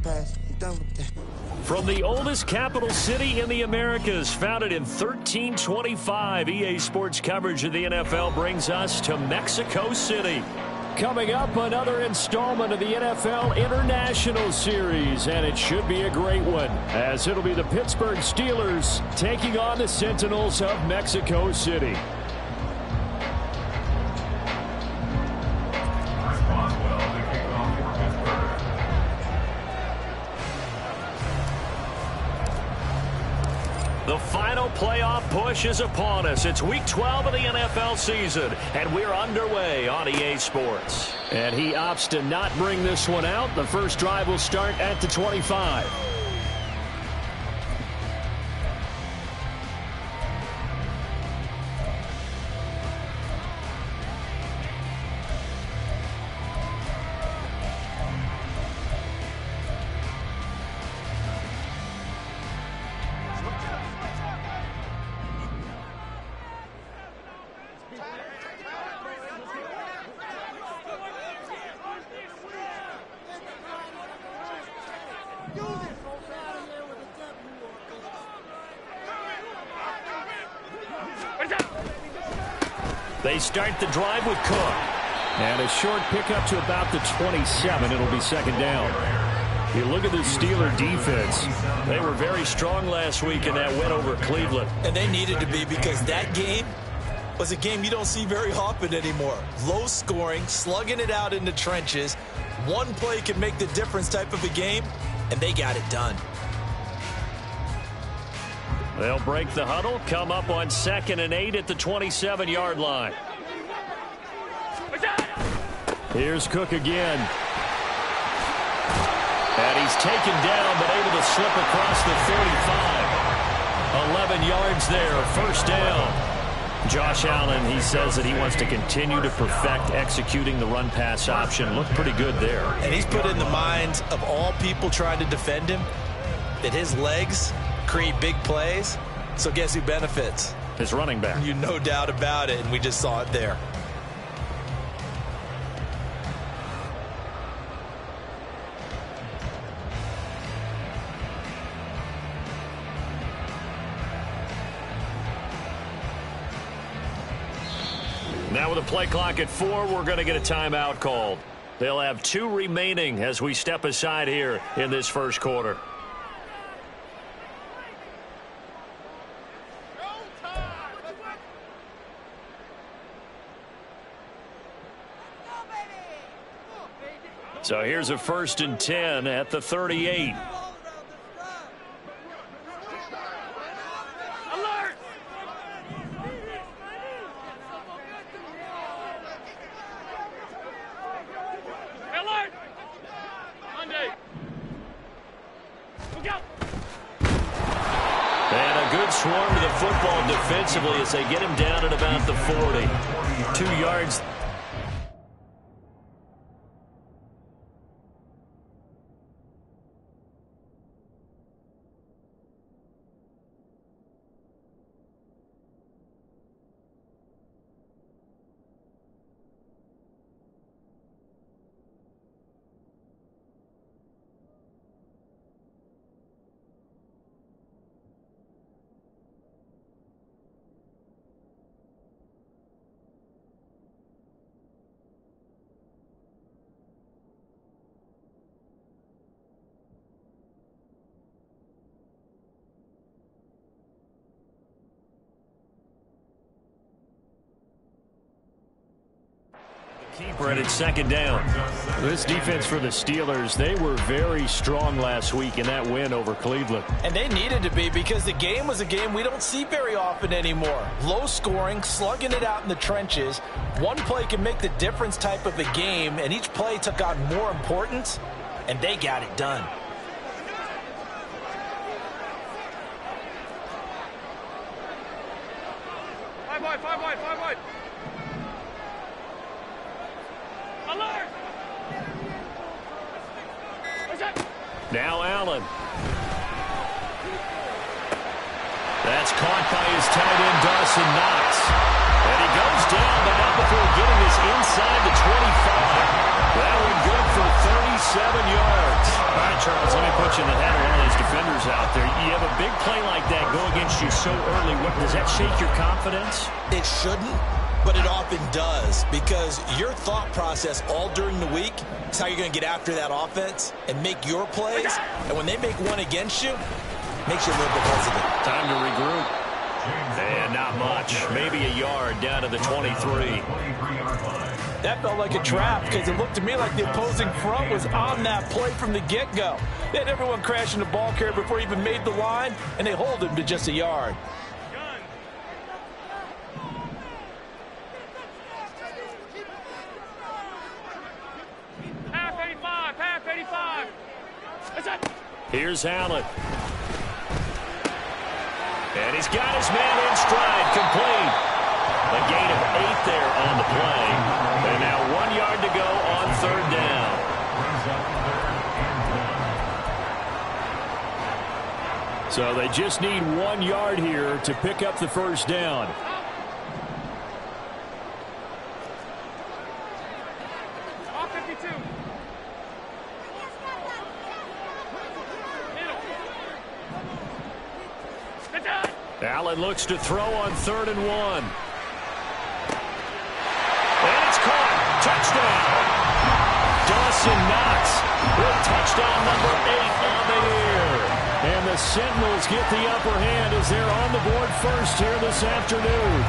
pass. I'm done with that. From the oldest capital city in the Americas, founded in 1325, EA Sports coverage of the NFL brings us to Mexico City. Coming up, another installment of the NFL International Series, and it should be a great one, as it'll be the Pittsburgh Steelers taking on the Sentinels of Mexico City. The final playoff push is upon us. It's Week 12 of the NFL season, and we're underway on EA Sports. And he opts to not bring this one out. The first drive will start at the 25. They start the drive with Cook. And a short pickup to about the 27. It'll be second down. You look at the Steeler defense. They were very strong last week in that win over Cleveland. And they needed to be, because that game was a game you don't see very often anymore. Low scoring, slugging it out in the trenches. One play can make the difference type of a game, and they got it done. They'll break the huddle, come up on 2nd and 8 at the 27-yard line. Here's Cook again. And he's taken down, but able to slip across the 35. 11 yards there, first down. Josh Allen, he says that he wants to continue to perfect executing the run-pass option. Looked pretty good there. And he's put in the minds of all people trying to defend him that his legs create big plays. So guess who benefits? His running back. You no doubt about it, and we just saw it there. Now with a play clock at 4, we're going to get a timeout called. They'll have 2 remaining as we step aside here in this first quarter. So here's a 1st and 10 at the 38. And a good swarm to the football defensively as they get him down at about the 40. 2 yards. Keeper at its second down. This defense for the Steelers, they were very strong last week in that win over Cleveland. And they needed to be, because the game was a game we don't see very often anymore. Low scoring, slugging it out in the trenches. One play can make the difference type of a game, and each play took on more importance, and they got it done. Five wide. Alert! Now Allen. That's caught by his tight end, Dawson Knox. And he goes down, but not before getting this inside the 25. That one good for 37 yards. All right, Charles, let mentioned that had a lot of those defenders out there. You have a big play like that go against you so early. Does that shake your confidence? It shouldn't, but it often does, because your thought process all during the week is how you're going to get after that offense and make your plays. And when they make one against you, it makes you a little bit hesitant. Time to regroup. And not much. Maybe a yard down to the 23. That felt like a trap, because it looked to me like the opposing front was on that play from the get-go. They had everyone crashing the ball carrier before he even made the line, and they hold him to just a yard. Half 85, half 85. That's it. Here's Allen. And he's got his man in stride, complete. A gain of 8 there on the play. And now 1 yard to go on 3rd down. So they just need 1 yard here to pick up the 1st down. All 52. Allen looks to throw on 3rd and 1. And it's caught. Touchdown. Dawson Knox with touchdown number 8 on the year. And the Sentinels get the upper hand as they're on the board first here this afternoon.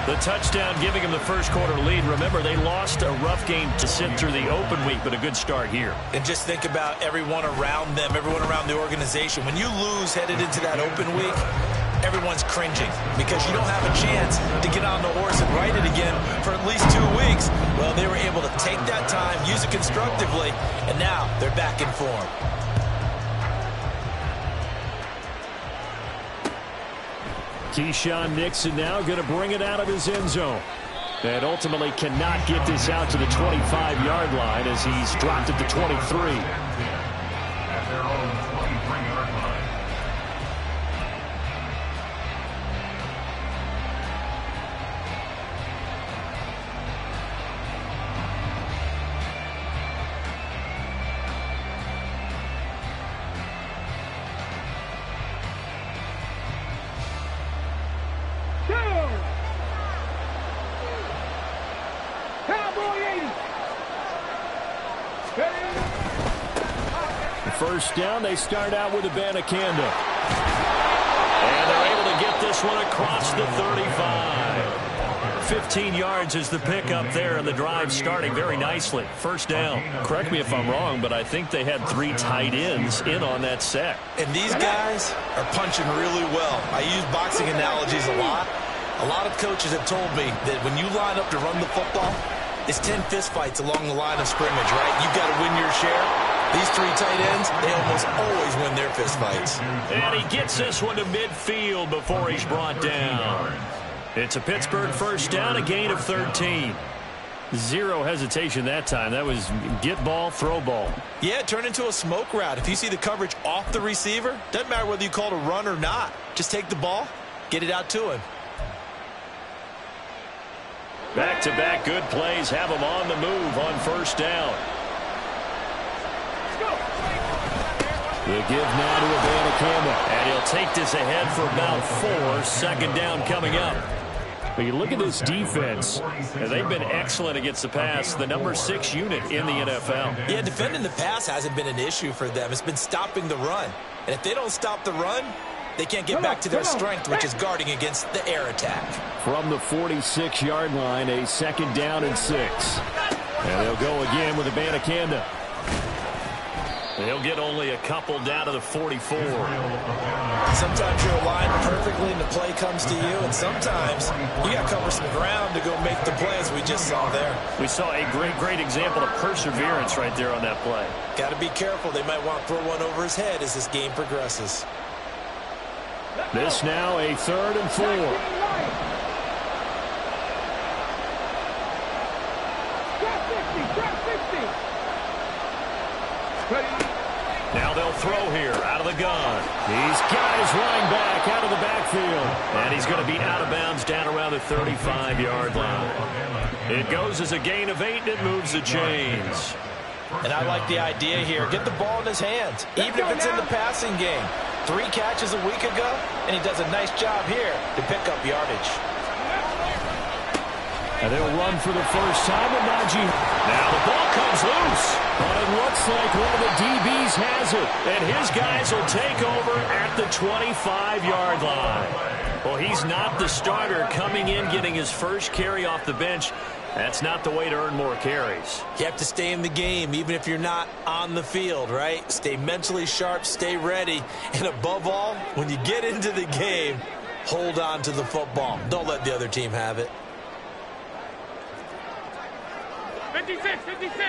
The touchdown giving them the first quarter lead. Remember, they lost a rough game to sit through the open week, but a good start here. And just think about everyone around them, everyone around the organization. When you lose headed into that open week, everyone's cringing because you don't have a chance to get on the horse and ride it again for at least 2 weeks. Well, they were able to take that time, use it constructively, and now they're back in form. Keyshawn Nixon now going to bring it out of his end zone. And ultimately cannot get this out to the 25-yard line as he's dropped at the 23. First down, they start out with Abanikanda. And they're able to get this one across the 35. 15 yards is the pickup there, and the drive starting very nicely. First down. Correct me if I'm wrong, but I think they had 3 tight ends in on that set. And these guys are punching really well. I use boxing analogies a lot. A lot of coaches have told me that when you line up to run the football, it's 10 fistfights along the line of scrimmage, right? You've got to win your share. These 3 tight ends, they almost always win their fistfights. And he gets this one to midfield before he's brought down. It's a Pittsburgh first down, a gain of 13. Zero hesitation that time. That was get ball, throw ball. Yeah, it turned into a smoke route. If you see the coverage off the receiver, doesn't matter whether you call it a run or not. Just take the ball, get it out to him. Back-to-back good plays have him on the move on first down. The give now to Abanikanda. And he'll take this ahead for about 4. Second down coming up. But you look at this defense, and they've been excellent against the pass. The number 6 unit in the NFL. Yeah, defending the pass hasn't been an issue for them. It's been stopping the run. And if they don't stop the run, they can't get back to their strength, which is guarding against the air attack. From the 46-yard line, a second down and 6. And they'll go again with Abanikanda. They'll get only a couple down to the 44. Sometimes you're aligned perfectly and the play comes to you, and sometimes you got to cover some ground to go make the play, as we just saw there. We saw a great example of perseverance right there on that play. Got to be careful. They might want to throw one over his head as this game progresses. This now a 3rd and 4. Now they'll throw here out of the gun. He's got his running back out of the backfield. And he's going to be out of bounds down around the 35-yard line. It goes as a gain of 8, and it moves the chains. And I like the idea here. Get the ball in his hands, even if it's in the passing game. 3 catches a week ago, and he does a nice job here to pick up yardage. And they'll run for the first time, and now the ball comes loose. But it looks like one of the DBs has it, and his guys will take over at the 25-yard line. Well, he's not the starter coming in, getting his first carry off the bench. That's not the way to earn more carries. You have to stay in the game, even if you're not on the field, right? Stay mentally sharp, stay ready, and above all, when you get into the game, hold on to the football. Don't let the other team have it. 56, 56.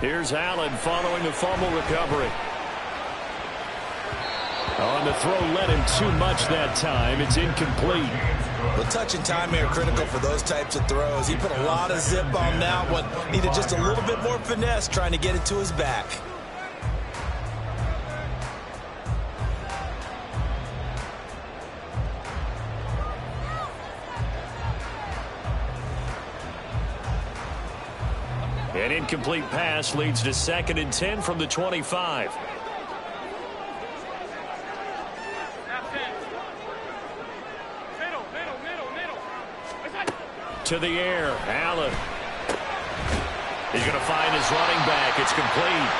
Here's Allen following a fumble recovery. On the throw, led him too much that time. It's incomplete. Well, touch and time are critical for those types of throws. He put a lot of zip on that one. Needed just a little bit more finesse trying to get it to his back. An incomplete pass leads to 2nd and 10 from the 25. To the air, Allen. He's going to find his running back. It's complete.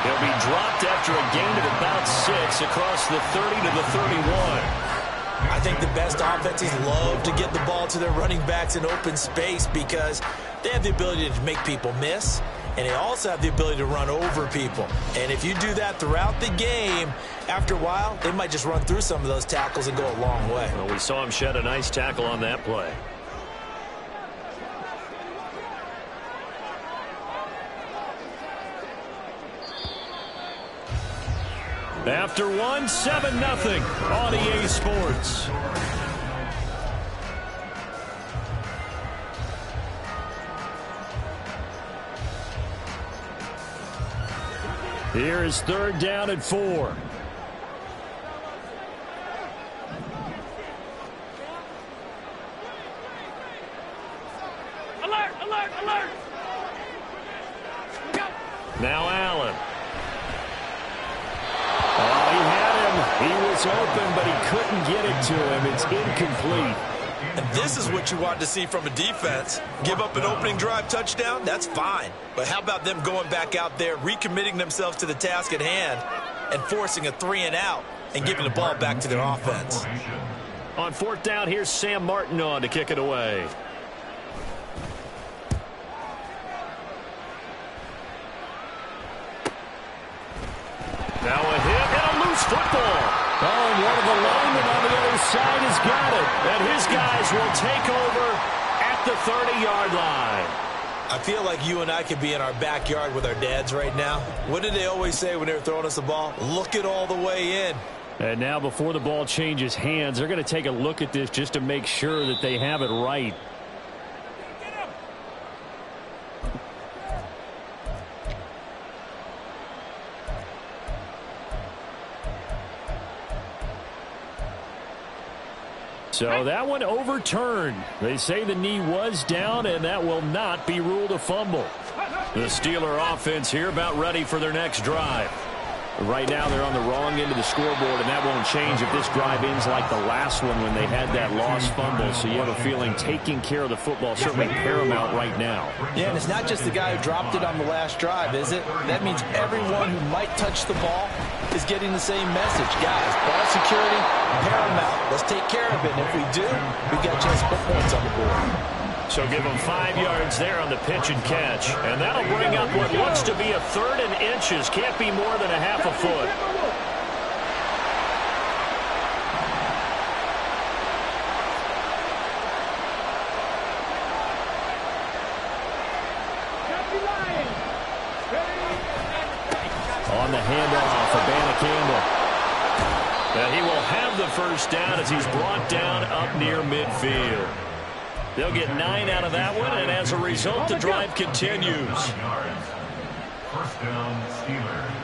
He'll be dropped after a gain of about 6 across the 30 to the 31. I think the best offenses love to get the ball to their running backs in open space because they have the ability to make people miss, and they also have the ability to run over people. And if you do that throughout the game, after a while, they might just run through some of those tackles and go a long way. Well, we saw him shed a nice tackle on that play. After 7-0 on EA Sports. Here is 3rd down and 4. Alert, alert, alert. Now Allen. Oh, he had him. He was open, but he couldn't get it to him. It's incomplete. And this is what you want to see from a defense. Give up an opening drive touchdown, that's fine. But how about them going back out there, recommitting themselves to the task at hand, and forcing a 3-and-out and giving the ball back to their offense. On 4th down, here's Sam Martin on to kick it away. Now a hit and a loose football. Oh, and one of the linemen on the other side has got it. And his guys will take over at the 30-yard line. I feel like you and I could be in our backyard with our dads right now. What did they always say when they were throwing us the ball? Look it all the way in. And now before the ball changes hands, they're going to take a look at this just to make sure that they have it right. So that one overturned. They say the knee was down, and that will not be ruled a fumble. The Steeler offense here about ready for their next drive. Right now they're on the wrong end of the scoreboard, and that won't change if this drive ends like the last one when they had that lost fumble. So you have a feeling taking care of the football certainly paramount right now. Yeah, and it's not just the guy who dropped it on the last drive, is it? That means everyone who might touch the ball is getting the same message. Guys, ball security, paramount. Let's take care of it. And if we do, we got a chance to put points on the board. So give them 5 yards there on the pitch and catch. And that'll bring up what looks to be a 3rd and inches. Can't be more than a half a foot. On the handoff, Abana Campbell. And he will have the first down as he's brought down up near midfield. They'll get 9 out of that one, and as a result, the drive continues. First down, Steelers.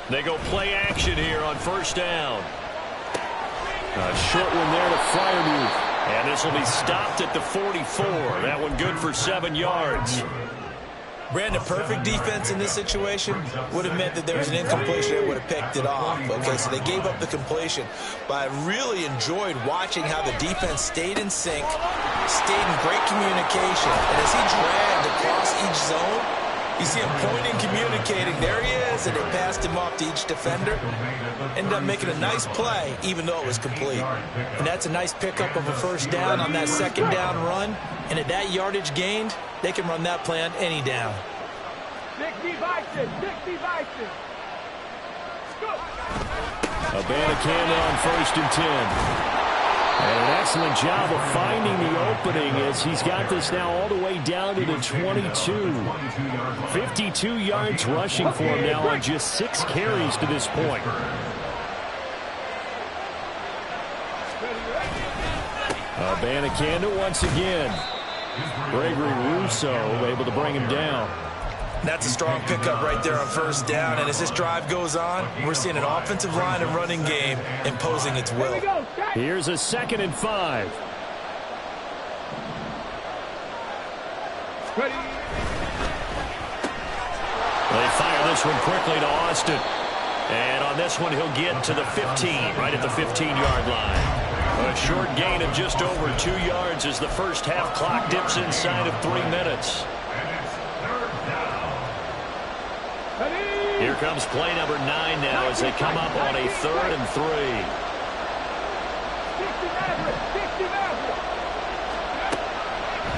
They go play action here on 1st down. A short one there to Freiermuth. And this will be stopped at the 44. That one good for 7 yards. Brandon, perfect defense in this situation would have meant that there was an incompletion that would have picked it off. Okay, so they gave up the completion. But I really enjoyed watching how the defense stayed in sync, stayed in great communication. And as he dragged across each zone, you see him pointing, communicating. There he is, and they passed him off to each defender. Ended up making a nice play, even though it was complete. And that's a nice pickup of a first down on that second down run. And at that yardage gained, they can run that play on any down. 60 Vices, 60 Vices. Abanikanda on 1st and 10. And an excellent job of finding the opening as he's got this now all the way down to the 22. 52 yards rushing for him now on just 6 carries to this point. Abanikanda once again. Gregory Rousseau able to bring him down. That's a strong pickup right there on first down. And as this drive goes on, we're seeing an offensive line and running game imposing its will. Here's a 2nd and 5. They fire this one quickly to Austin. And on this one, he'll get to the 15, right at the 15-yard line. A short gain of just over 2 yards as the first half clock dips inside of 3 minutes. Here comes play number 9 now as they come up on a 3rd and 3.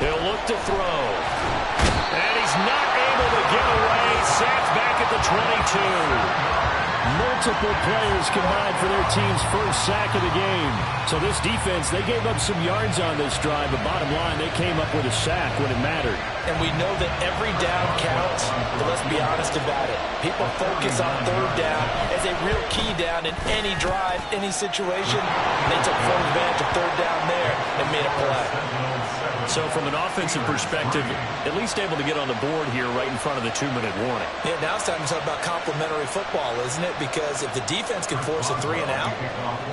He'll look to throw. And he's not able to get away. Sacked back at the 22. Multiple players combined for their team's first sack of the game. So this defense, they gave up some yards on this drive, but bottom line, they came up with a sack when it mattered. And we know that every down counts, but let's be honest about it. People focus on 3rd down as a real key down in any drive, any situation. They took full advantage of 3rd down there and made a play. So from an offensive perspective, at least able to get on the board here right in front of the 2-minute warning. Yeah, now it's time to talk about complementary football, isn't it? Because if the defense can force a 3 and out,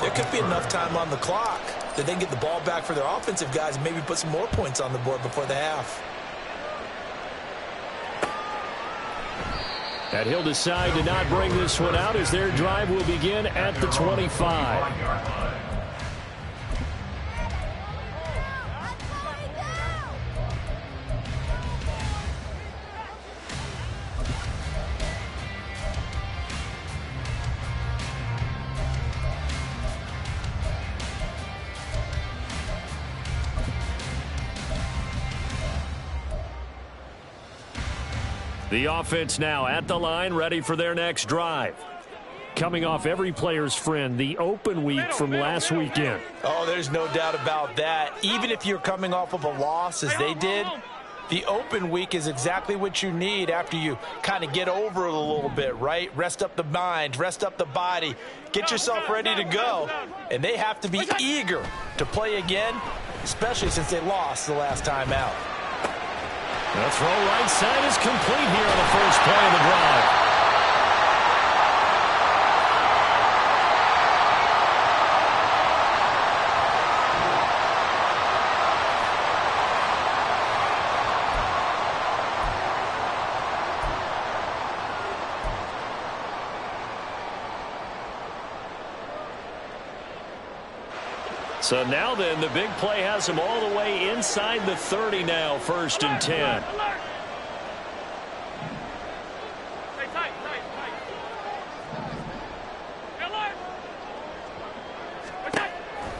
there could be enough time on the clock that they can get the ball back for their offensive guys and maybe put some more points on the board before the half. And he'll decide to not bring this one out as their drive will begin at the 25. The offense now at the line, ready for their next drive. Coming off every player's friend, the open week from last weekend. Oh, there's no doubt about that. Even if you're coming off of a loss as they did, the open week is exactly what you need after you kind of get over it a little bit, right? Rest up the mind, rest up the body, get yourself ready to go. And they have to be eager to play again, especially since they lost the last time out. The throw right side is complete here on the first play of the drive. So now then, the big play has them all the way inside the 30 now, 1st and 10.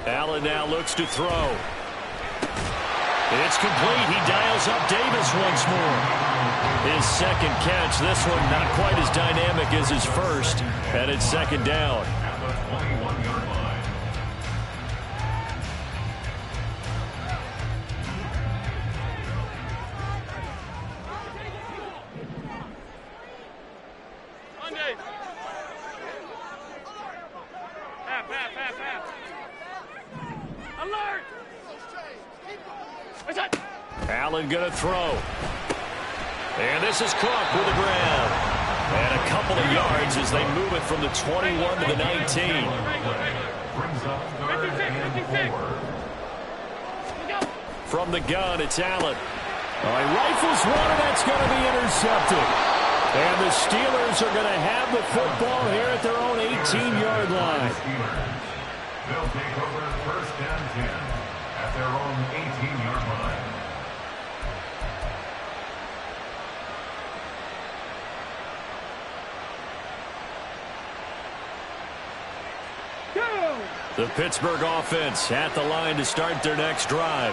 Allen now looks to throw. It's complete. He dials up Davis once more. His second catch. This one not quite as dynamic as his first. And it's 2nd down. Allen going to throw. And this is Cook with the grab. And a couple of yards as they move it from the 21 to the 19. from the gun. It's Allen. All right, rifles one, and that's going to be intercepted. And the Steelers are going to have the football here at their own 18-yard line. They'll take over first and 10 at their own 18-yard line. The Pittsburgh offense at the line to start their next drive.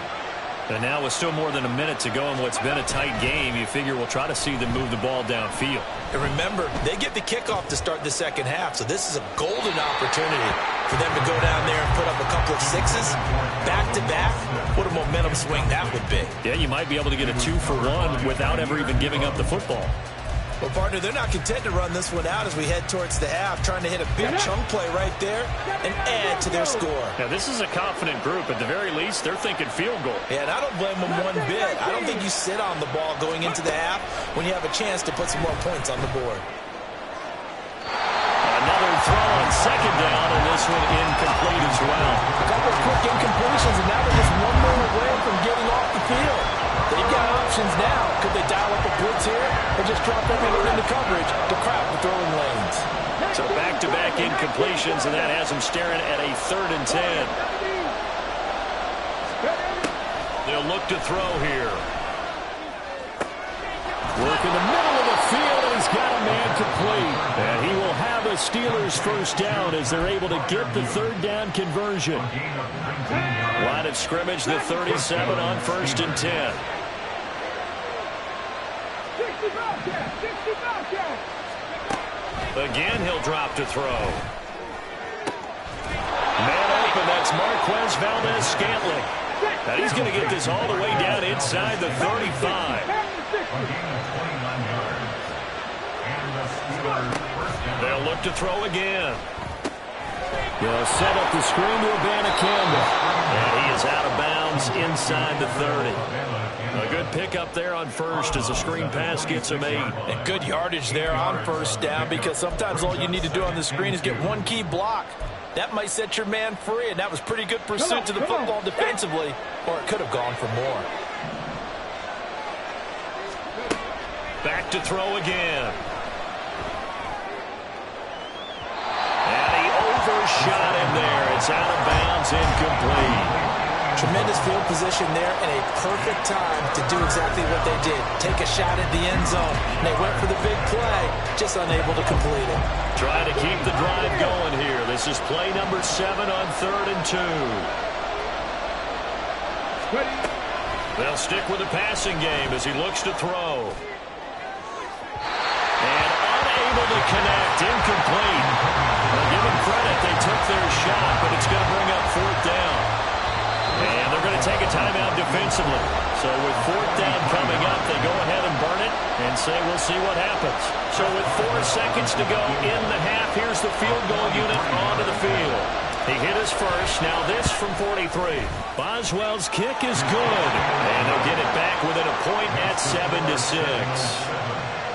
And now with still more than a minute to go in what's been a tight game, you figure we'll try to see them move the ball downfield. And remember, they get the kickoff to start the second half, so this is a golden opportunity for them to go down there and put up a couple of sixes back-to-back. What a momentum swing that would be. Yeah, you might be able to get a 2-for-1 without ever even giving up the football. Well, partner, they're not content to run this one out as we head towards the half, trying to hit a big chunk play right there and add to their score. Now, this is a confident group. At the very least, they're thinking field goal. Yeah, and I don't blame them one bit. I don't think you sit on the ball going into the half when you have a chance to put some more points on the board. Another throw on second down, and this one incomplete as well. A couple of quick incompletions, and now they're just one more away from getting off the field. They've got options now. Could they dial up a blitz here or just drop everyone into coverage to crowd the throwing lanes? So back-to-back incompletions, and that has them staring at a 3rd and 10. They'll look to throw here. Work in the middle of the field, and he's got a man complete. And he will have a Steelers first down as they're able to get the 3rd down conversion. Line of scrimmage, the 37 on 1st and 10. Again, he'll drop to throw. Man open, that's Marquez Valdez-Scantling. And he's going to get this all the way down inside the 35. They'll look to throw again. They'll set up the screen to Urbana Campbell. And he is out of bounds inside the 30. A good pickup there on first as the screen pass gets him 8. And good yardage there on first down, because sometimes all you need to do on the screen is get one key block. That might set your man free, and that was pretty good pursuit to the football defensively, or it could have gone for more. Back to throw again. And he overshot him there. It's out of bounds, incomplete. Tremendous field position there and a perfect time to do exactly what they did. Take a shot at the end zone. And they went for the big play, just unable to complete it. Trying to keep the drive going here. This is play number 7 on 3rd and 2. They'll stick with the passing game as he looks to throw. And unable to connect, incomplete. Well, give them credit, they took their shot, but it's going to bring up 4th down. And they're going to take a timeout defensively. So with 4th down coming up, they go ahead and burn it and say we'll see what happens. So with 4 seconds to go in the half, here's the field goal unit onto the field. He hit his first. Now this from 43. Boswell's kick is good. And they'll get it back within a point at 7-6.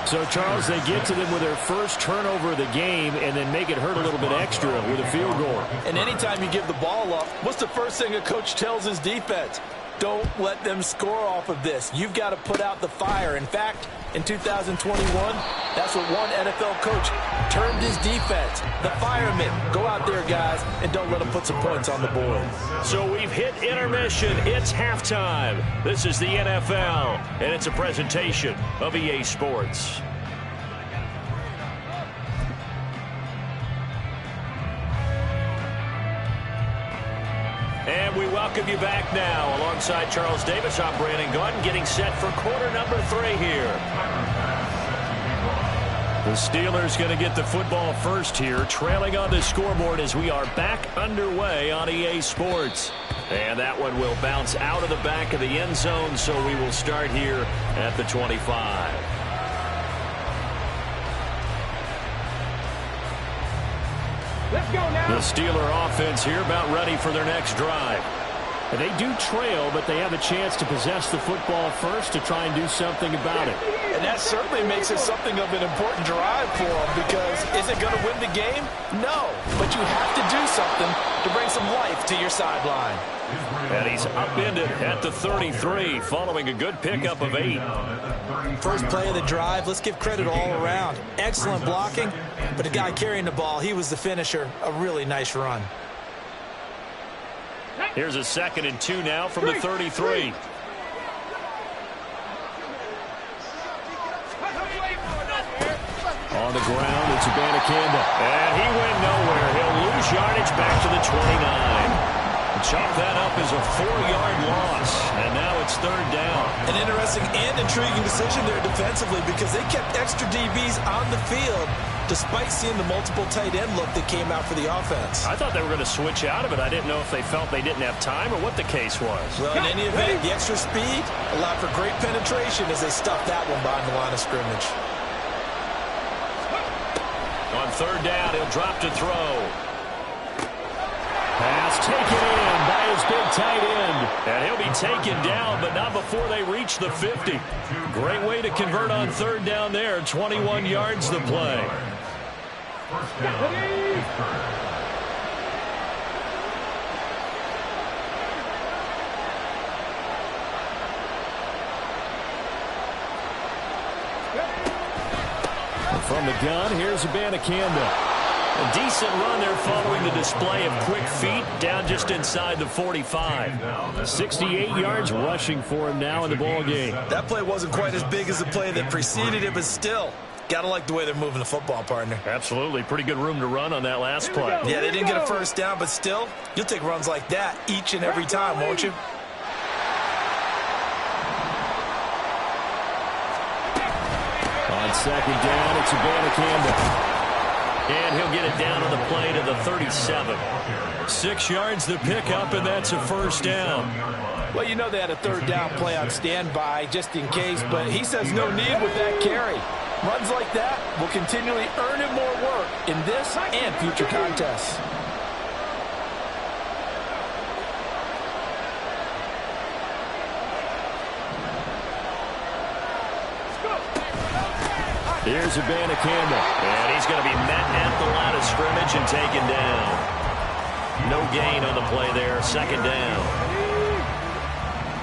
So, Charles, they get to them with their first turnover of the game and then make it hurt a little bit extra with a field goal. And anytime you give the ball up, what's the first thing a coach tells his defense? Don't let them score off of this. You've got to put out the fire. In fact, in 2021, that's what one NFL coach termed his defense. The firemen. Go out there, guys, and don't let them put some points on the board. So we've hit intermission. It's halftime. This is the NFL, and it's a presentation of EA Sports. And we welcome you back now. Alongside Charles Davis, I'm Brandon Gordon, getting set for quarter number 3 here. The Steelers going to get the football first here, trailing on the scoreboard as we are back underway on EA Sports. And that one will bounce out of the back of the end zone, so we will start here at the 25. Let's go now. The Steeler offense here about ready for their next drive. They do trail, but they have a chance to possess the football first to try and do something about it. And that certainly makes it something of an important drive for them, because is it going to win the game? No, but you have to do something to bring some life to your sideline. And he's upended at the 33 following a good pickup of 8. First play of the drive, let's give credit all around. Excellent blocking, but the guy carrying the ball, he was the finisher. A really nice run. Here's a 2nd and 2 now from the 33. On the ground, it's Abanikanda. And he went nowhere. He'll lose yardage back to the 29. Chop that up as a 4-yard loss. And now it's 3rd down. An interesting and intriguing decision there defensively, because they kept extra DBs on the field despite seeing the multiple tight end look that came out for the offense. I thought they were going to switch out of it. I didn't know if they felt they didn't have time or what the case was. Well, in any event, the extra speed allowed for great penetration as they stuffed that one behind the line of scrimmage. On 3rd down, he'll drop to throw. Pass taken in by his big tight end. And he'll be taken down, but not before they reach the 50. Great way to convert on 3rd down there. 21 yards the play. First down, Pittsburgh. From the gun, here's Abanikanda. A decent run there following the display of quick feet down just inside the 45. 68 yards rushing for him now in the ball game. That play wasn't quite as big as the play that preceded it, but still, got to like the way they're moving the football, partner. Absolutely. Pretty good room to run on that last play. Yeah, they didn't get a first down, but still, you'll take runs like that each and every time, won't you? On 2nd down, it's Abanikanda. And he'll get it down on the play to the 37. 6 yards the pickup, and that's a 1st down. Well, you know they had a 3rd down play on standby just in case, but he says no need with that carry. Runs like that will continually earn him more work in this and future contests. Here's Abanikanda. And he's going to be met at the line of scrimmage and taken down. No gain on the play there. 2nd down.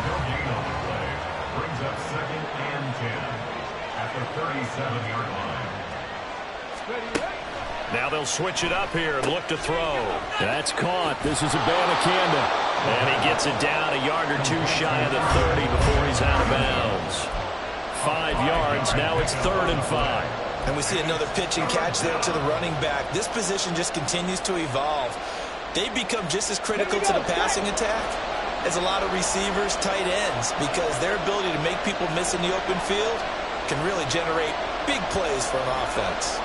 No gain on the play. Brings up 2nd and 10 at the 37-yard line. Now they'll switch it up here and look to throw. That's caught. This is Abanikanda. And he gets it down a yard or two shy of the 30 before he's out of bounds. 5 yards. Now it's 3rd and 5. And we see another pitch and catch there to the running back. This position just continues to evolve. They become just as critical to the passing attack as a lot of receivers, tight ends, because their ability to make people miss in the open field can really generate big plays for an offense.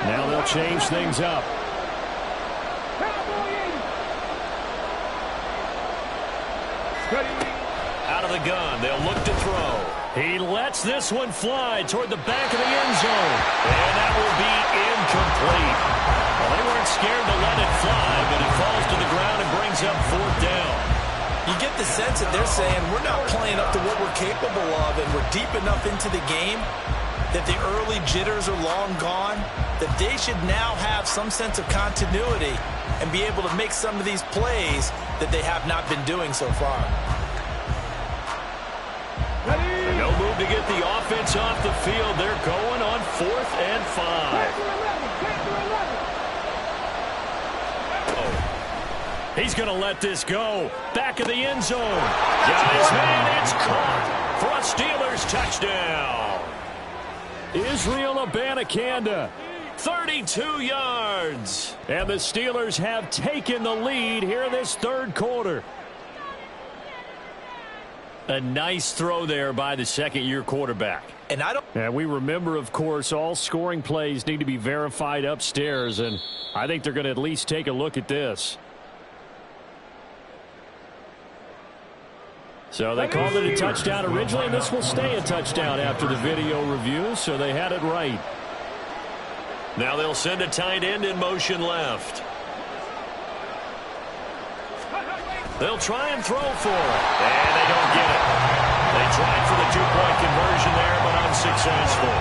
Now they'll change things up. Out of the gun, they'll look to throw. He lets this one fly toward the back of the end zone. And that will be incomplete. Well, they weren't scared to let it fly, but it falls to the ground and brings up 4th down. You get the sense that they're saying we're not playing up to what we're capable of, and we're deep enough into the game that the early jitters are long gone, that they should now have some sense of continuity and be able to make some of these plays that they have not been doing so far. No move to get the offense off the field. They're going on 4th and 5. He's going to let this go. Back of the end zone. Got his man. It's caught for a Steelers touchdown. Israel Abanikanda, 32 yards. And the Steelers have taken the lead here in this 3rd quarter. A nice throw there by the 2nd-year quarterback. And we remember, of course, all scoring plays need to be verified upstairs, and I think they're going to at least take a look at this. So they called it a touchdown originally, and this will stay a touchdown after the video review, so they had it right. Now they'll send a tight end in motion left. They'll try and throw for it. And they don't get it. They tried for the two-point conversion there, but unsuccessful.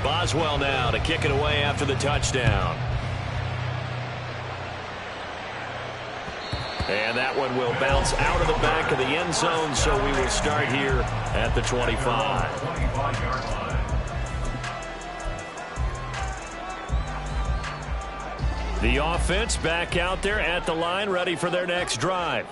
Boswell now to kick it away after the touchdown. And that one will bounce out of the back of the end zone, so we will start here at the 25. The offense back out there at the line, ready for their next drive.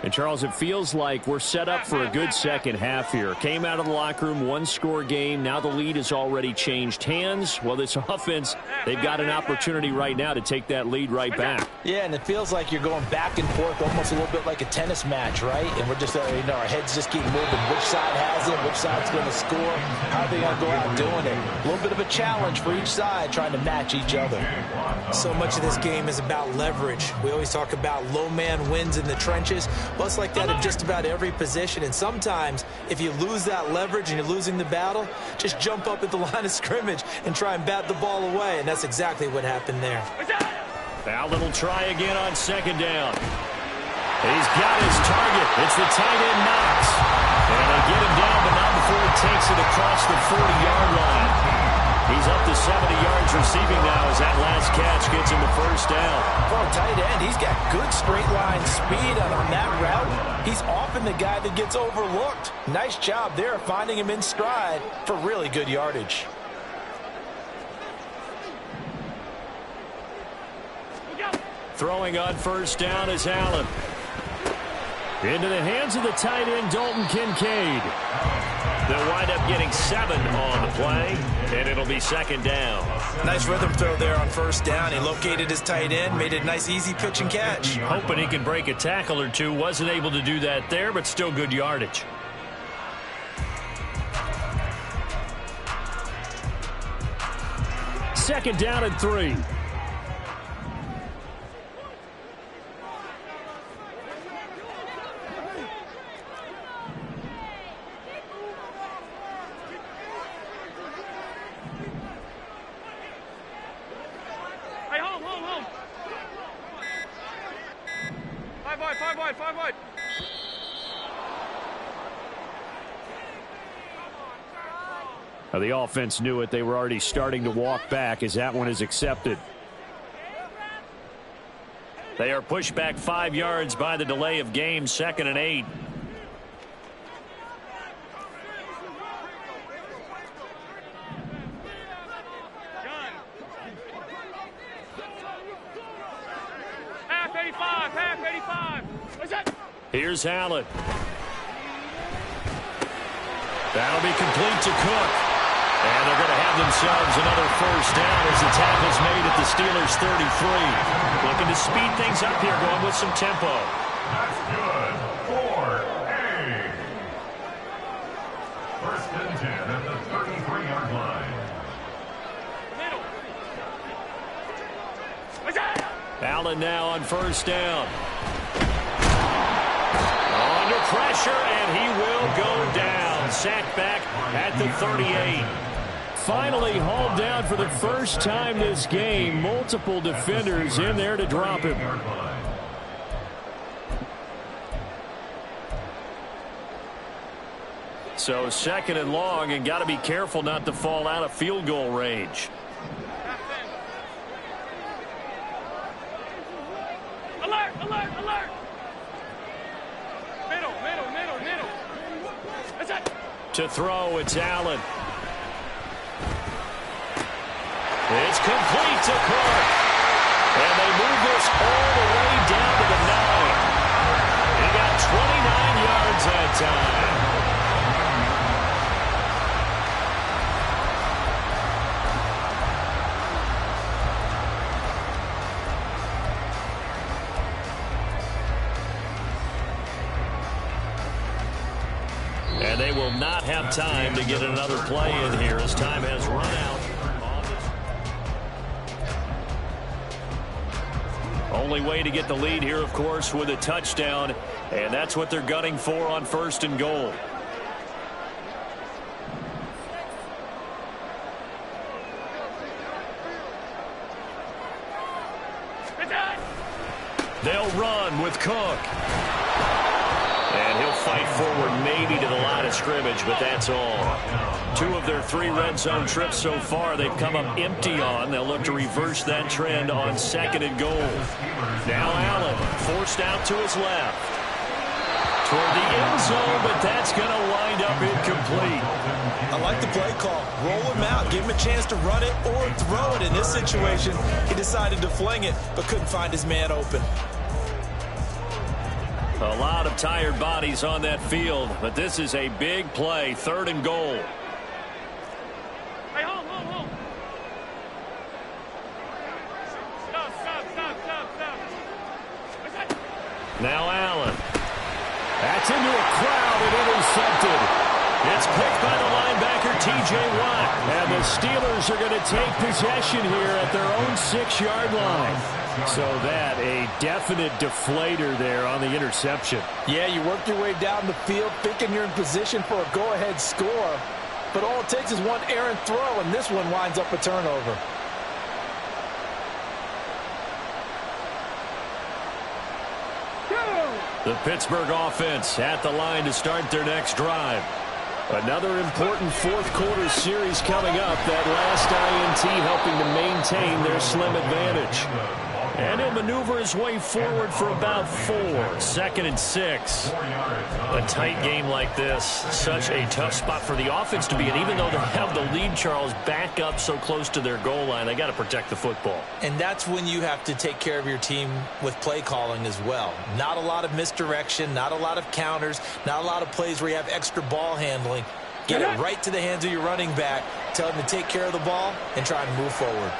And, Charles, it feels like we're set up for a good second half here. Came out of the locker room, one-score game. Now the lead has already changed hands. Well, this offense, they've got an opportunity right now to take that lead right back. Yeah, and it feels like you're going back and forth almost a little bit like a tennis match, right? And we're just, our heads just keep moving. Which side has it? Which side's going to score? How are they going to go out doing it? A little bit of a challenge for each side trying to match each other. So much of this game is about leverage. We always talk about low man wins in the trenches. Well, it's like that at just about every position. And sometimes, if you lose that leverage and you're losing the battle, just jump up at the line of scrimmage and try and bat the ball away. And that's exactly what happened there. Allen will try again on second down. He's got his target. It's the tight end Knox. And they get him down, but not before he takes it across the 40-yard line. He's up to 70 yards receiving now as that last catch gets him the first down. For a tight end, he's got good straight line speed on that route. He's often the guy that gets overlooked. Nice job there finding him in stride for really good yardage. Throwing on first down is Allen. Into the hands of the tight end, Dalton Kincaid. They'll wind up getting 7 on the play, and it'll be second down. Nice rhythm throw there on first down. He located his tight end, made it a nice, easy pitch and catch. Hoping he can break a tackle or two. Wasn't able to do that there, but still good yardage. Second down and 3. Five wide. The offense knew it. They were already starting to walk back as that one is accepted. They are pushed back 5 yards by the delay of game, 2nd and 8. Half 85. What's that? Here's Allen. That'll be complete to Cook. And they're going to have themselves another first down as the tackle's made at the Steelers' 33. Looking to speed things up here, going with some tempo. That's good. 4-8. First and 10 at the 33-yard line. Middle. What's that? Allen now on first down. Under pressure, and he will go down. Sacked back at the 38. Finally hauled down for the first time this game. Multiple defenders in there to drop him. So 2nd and long, and got to be careful not to fall out of field goal range. Alert. Middle. That's it. To throw, it's Allen. It's complete to Cook. And they move this all the way down to the 9. He got 29 yards that time. And they will not have time to get another play in here as time has run out. Only way to get the lead here, of course, with a touchdown, and that's what they're gunning for on 1st and goal. They'll run with Cook. And he'll fight forward maybe to the line of scrimmage, but that's all. 2 of their 3 red zone trips so far they've come up empty on. They'll look to reverse that trend on 2nd and goal. Now Allen forced out to his left. Toward the end zone, but that's going to wind up incomplete. I like the play call. Roll him out. Give him a chance to run it or throw it. In this situation, he decided to fling it, but couldn't find his man open. A lot of tired bodies on that field, but this is a big play. 3rd and goal. Hey, hold. Stop. What's that? Now Allen. That's into a crowd and intercepted. It's picked by the linebacker, T.J. Watt. And the Steelers are going to take possession here at their own 6-yard line. So that, a definite deflator there on the interception. Yeah, you work your way down the field thinking you're in position for a go-ahead score. But all it takes is one errant throw, and this one winds up a turnover. The Pittsburgh offense at the line to start their next drive. Another important 4th quarter series coming up. That last INT helping to maintain their slim advantage. And he'll maneuver his way forward for about 4. 2nd and 6. A tight game like this, such a tough spot for the offense to be in. Even though they have the lead, Charles, back up so close to their goal line, they got to protect the football. And that's when you have to take care of your team with play calling as well. Not a lot of misdirection, not a lot of counters, not a lot of plays where you have extra ball handling. Get it right to the hands of your running back, tell him to take care of the ball, and try and move forward.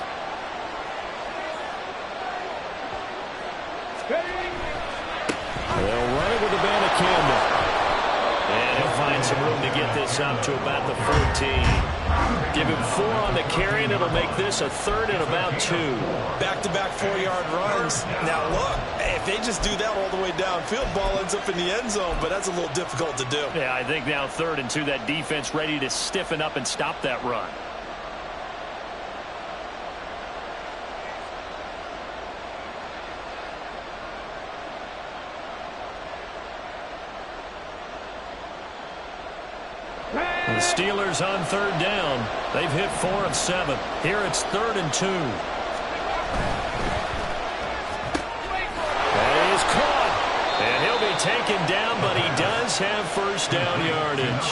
They'll run it with a band of Campbell. And he'll find some room to get this up to about the 14. Give him 4 on the carry, and it'll make this a 3rd and about 2. Back-to-back 4-yard runs. Now, look, if they just do that all the way downfield, ball ends up in the end zone, but that's a little difficult to do. Yeah, I think now 3rd and 2, that defense ready to stiffen up and stop that run. The Steelers on 3rd down. They've hit 4 of 7. Here it's 3rd and 2. That is caught. And he'll be taken down, but he does have 1st down yardage.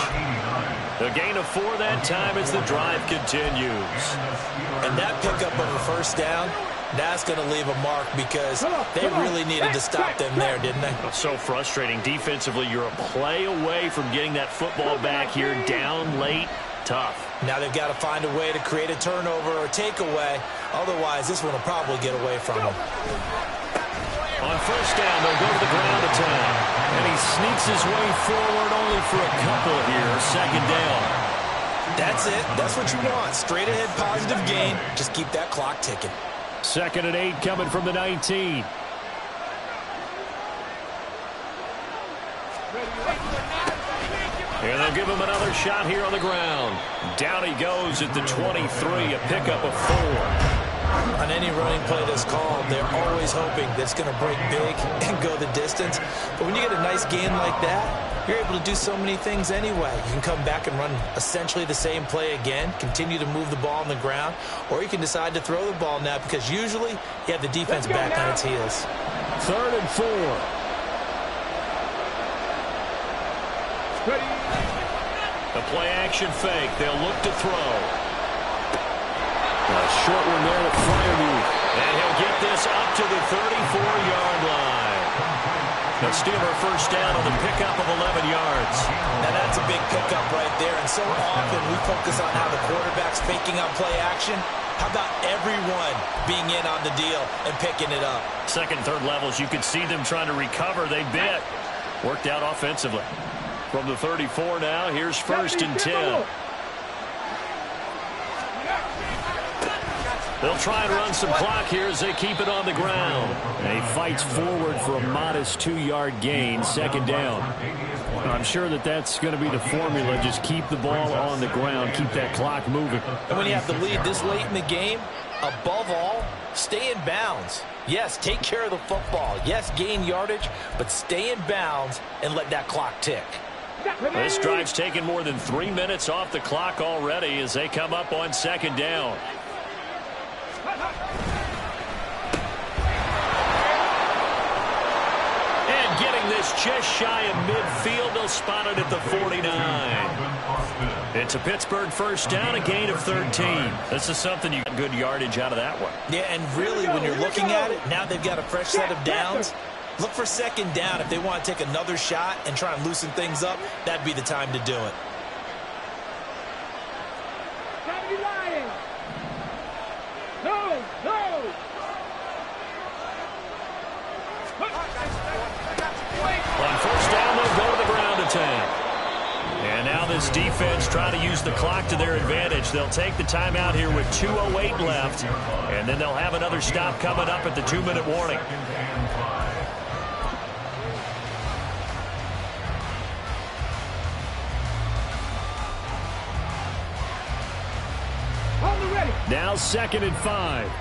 A gain of 4 that time as the drive continues. And that pickup of a 1st down, that's going to leave a mark because they really needed to stop them there, didn't they? So frustrating. Defensively, you're a play away from getting that football back here down late. Tough. Now they've got to find a way to create a turnover or takeaway. Otherwise, this one will probably get away from them. On 1st down, they'll go to the ground attack. And he sneaks his way forward only for a couple here. 2nd down. That's it. That's what you want. Straight ahead positive gain. Just keep that clock ticking. 2nd and 8 coming from the 19. And they'll give him another shot here on the ground. Down he goes at the 23, a pickup of 4. On any running play that's called, they're always hoping that it's going to break big and go the distance. But when you get a nice gain like that, you're able to do so many things anyway. You can come back and run essentially the same play again, continue to move the ball on the ground, or you can decide to throw the ball now because usually you have the defense back on its heels. 3rd and 4. A play-action fake. They'll look to throw. A short one there to Freiermuth. And he'll get this up to the 34-yard line. The Steeler 1st down on the pickup of 11 yards. Now that's a big pickup right there. And so often we focus on how the quarterback's faking on play action. How about everyone being in on the deal and picking it up? 2nd, 3rd levels, you could see them trying to recover. They bit. Worked out offensively. From the 34 now, here's 1st and 10. They'll try and run some clock here as they keep it on the ground. And he fights forward for a modest 2-yard gain, second down. I'm sure that's going to be the formula. Just keep the ball on the ground, keep that clock moving. And when you have the lead this late in the game, above all, stay in bounds. Yes, take care of the football. Yes, gain yardage, but stay in bounds and let that clock tick. This drive's taken more than 3 minutes off the clock already as they come up on second down. And getting this just shy of midfield, they'll spot it at the 49. It's a Pittsburgh first down, a gain of 13. This is something you got good yardage out of that one. Yeah, and really when you're looking at it, now they've got a fresh set of downs. Look for second down. If they want to take another shot and try and loosen things up, that'd be the time to do it. On first down, they'll go to the ground attack. And now this defense trying to use the clock to their advantage. They'll take the timeout here with 2:08 left, and then they'll have another stop coming up at the 2-minute warning. Now 2nd and 5.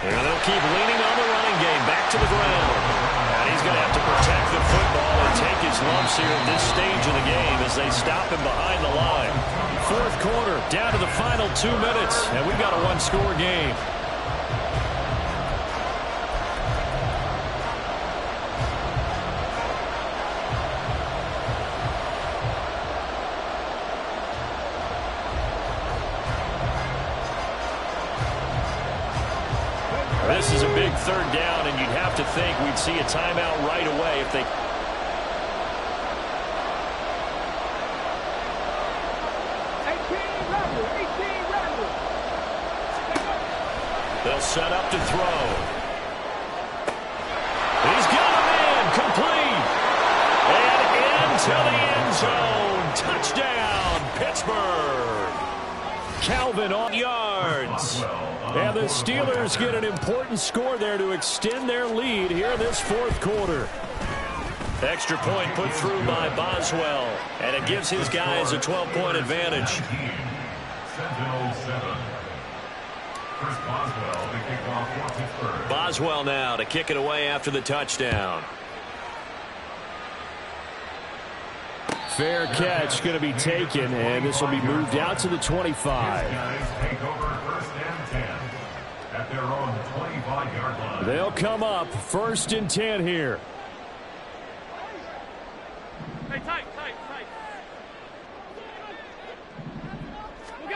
And they'll keep leaning on the running game. Back to the ground. And he's going to have to protect the football and take his lumps here at this stage of the game as they stop him behind the line. Fourth quarter, down to the final 2 minutes, and we've got a one-score game. This is a big third down, and you'd have to think we'd see a timeout right away if they... They'll set up to throw. He's got a man complete. And into the end zone. Touchdown, Pittsburgh. Calvin on yards. And the Steelers get an important score there to extend their lead here in this fourth quarter. Extra point put through by Boswell. And it gives his guys a 12-point advantage. Boswell now to kick it away after the touchdown. Fair catch going to be taken, and this will be moved out to the 25. They'll come up 1st and 10 here. Hey, tight.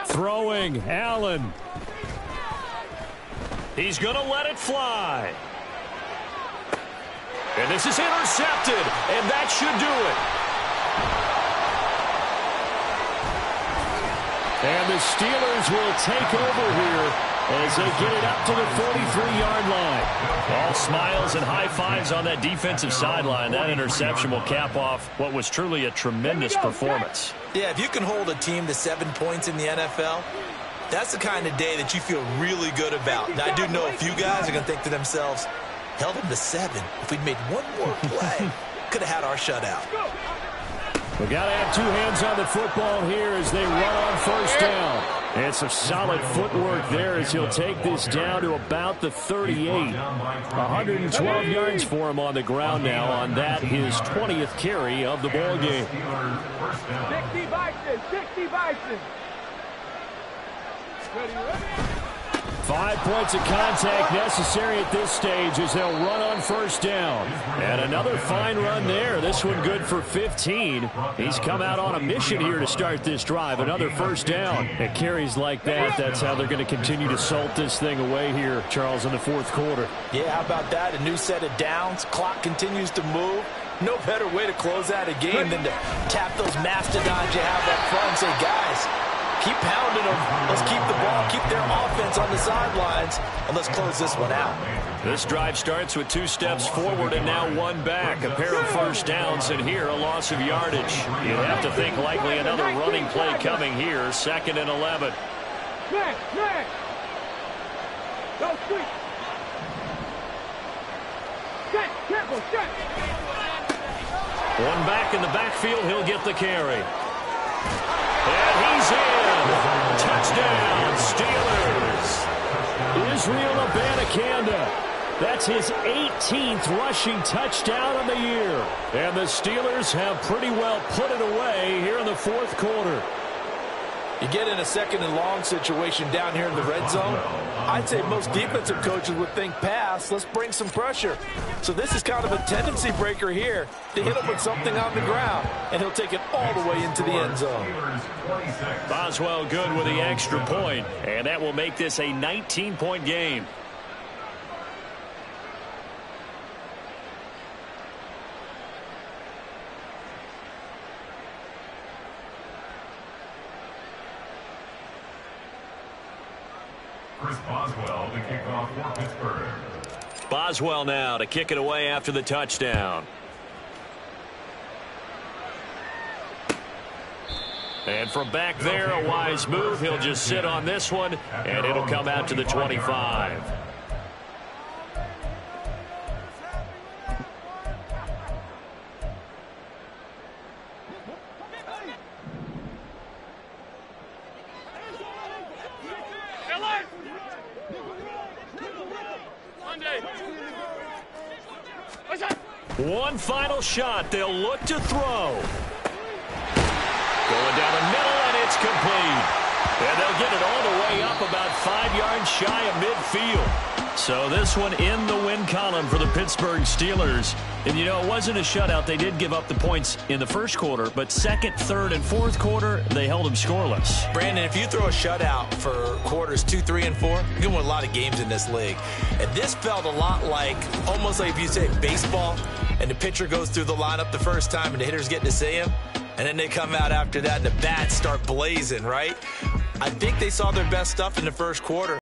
Throwing, Allen. He's going to let it fly. And this is intercepted, and that should do it. And the Steelers will take over here as they get it up to the 43-yard line. All smiles and high fives on that defensive sideline. That interception will cap off what was truly a tremendous performance. Yeah, if you can hold a team to 7 points in the NFL, that's the kind of day that you feel really good about. Now, I do know a few guys are going to think to themselves, held them to 7. If we'd made one more play, could have had our shutout. We got to have 2 hands on the football here as they run on first down. And some solid footwork there as he'll take this down to about the 38. 112 yards for him on the ground now on that, his 20th carry of the ball game. 60 Bison. 5 points of contact necessary at this stage as they'll run on first down. And another fine run there. This one good for 15. He's come out on a mission here to start this drive. Another first down. At carries like that, that's how they're going to continue to salt this thing away here, Charles, in the fourth quarter. Yeah, how about that? A new set of downs. Clock continues to move. No better way to close out a game than to tap those mastodons you have up front and say, guys, Keep pounding them. Let's keep the ball, keep their offense on the sidelines, and let's close this one out. This drive starts with 2 steps forward and now 1 back. A pair of first downs, and here a loss of yardage. You'd have to think likely another running play coming here. 2nd and 11. Man. Go sweep. Set. Careful. Set. 1 back in the backfield. He'll get the carry. And he's in. Touchdown, Steelers. Israel Abanikanda. That's his 18th rushing touchdown of the year. And the Steelers have pretty well put it away here in the 4th quarter. You get in a 2nd and long situation down here in the red zone. I'd say most defensive coaches would think pass. Let's bring some pressure. So this is kind of a tendency breaker here to hit him with something on the ground. And he'll take it all the way into the end zone. Boswell good with the extra point. And that will make this a 19-point game. Chris Boswell to kick off for Pittsburgh. Boswell now to kick it away after the touchdown. And from back there, a wise move. He'll just sit on this one, and it'll come out to the 25. One final shot. They'll look to throw. Going down the middle, and it's complete. And they'll get it all the way up about 5 yards shy of midfield. So this one in the win column for the Pittsburgh Steelers. And, you know, it wasn't a shutout. They did give up the points in the 1st quarter, but 2nd, 3rd, and 4th quarter, they held them scoreless. Brandon, if you throw a shutout for quarters 2, 3, and 4, you can win a lot of games in this league. And this felt a lot like, almost like if you say baseball, and the pitcher goes through the lineup the first time and the hitters get to see him, and then they come out after that and the bats start blazing, right? I think they saw their best stuff in the 1st quarter.